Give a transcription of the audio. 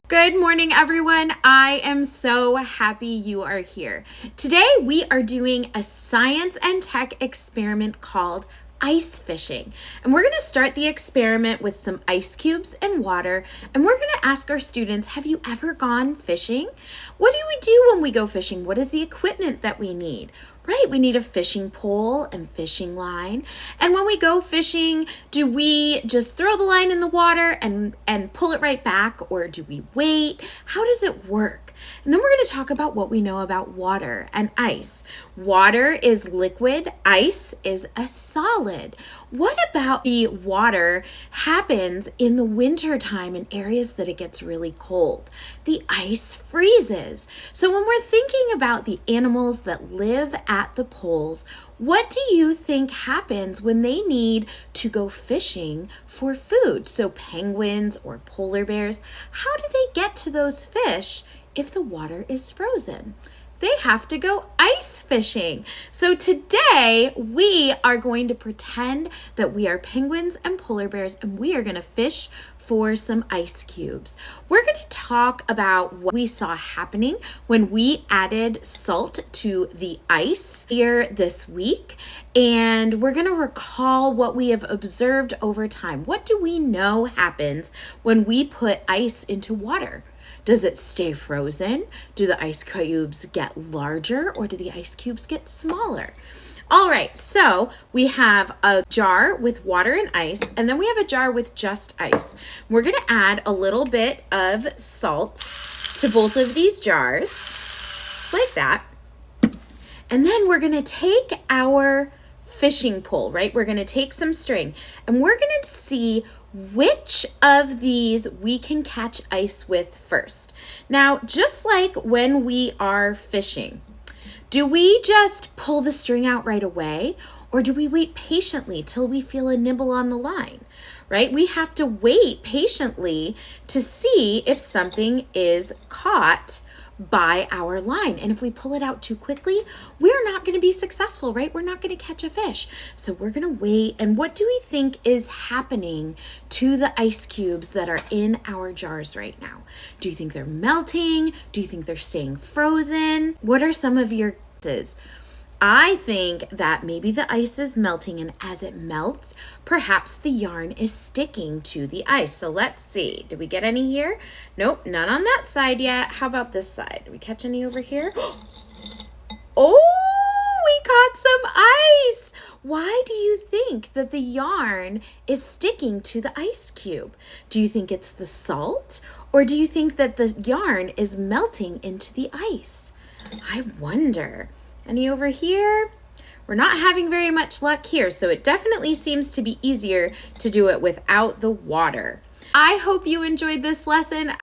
Good morning, everyone. I am so happy you are here. Today, we are doing a science and tech experiment called ice fishing. And we're going to start the experiment with some ice cubes and water. And we're going to ask our students, have you ever gone fishing? What do we do when we go fishing? What is the equipment that we need? Right, we need a fishing pole and fishing line. And when we go fishing, do we just throw the line in the water and pull it right back, or do we wait? How does it work? And then we're going to talk about what we know about water and ice. Water is liquid, ice is a solid. What about the water happens in the winter time in areas that it gets really cold? The ice freezes. So when we're thinking about the animals that live at the poles, what do you think happens when they need to go fishing for food? So penguins or polar bears, how do they get to those fish if the water is frozen? They have to go ice fishing. So today we are going to pretend that we are penguins and polar bears, and we are going to fish for some ice cubes. We're going to talk about what we saw happening when we added salt to the ice here this week. And we're going to recall what we have observed over time. What do we know happens when we put ice into water? Does it stay frozen? Do the ice cubes get larger, or do the ice cubes get smaller? All right, so we have a jar with water and ice, and then we have a jar with just ice. We're gonna add a little bit of salt to both of these jars, just like that. And then we're gonna take our fishing pole, right? We're gonna take some string, and we're gonna see which of these we can catch ice with first. Now, just like when we are fishing, do we just pull the string out right away, or do we wait patiently till we feel a nibble on the line, right? We have to wait patiently to see if something is caught by our line. And if we pull it out too quickly, we're not going to be successful, right? We're not going to catch a fish. So we're going to wait. And what do we think is happening to the ice cubes that are in our jars right now? Do you think they're melting? Do you think they're staying frozen? What are some of your guesses? I think that maybe the ice is melting, and as it melts, perhaps the yarn is sticking to the ice. So let's see. Did we get any here? Nope, none on that side yet. How about this side? Did we catch any over here? Oh, we caught some ice. Why do you think that the yarn is sticking to the ice cube? Do you think it's the salt, or do you think that the yarn is melting into the ice? I wonder. Any over here? We're not having very much luck here, so it definitely seems to be easier to do it without the water. I hope you enjoyed this lesson.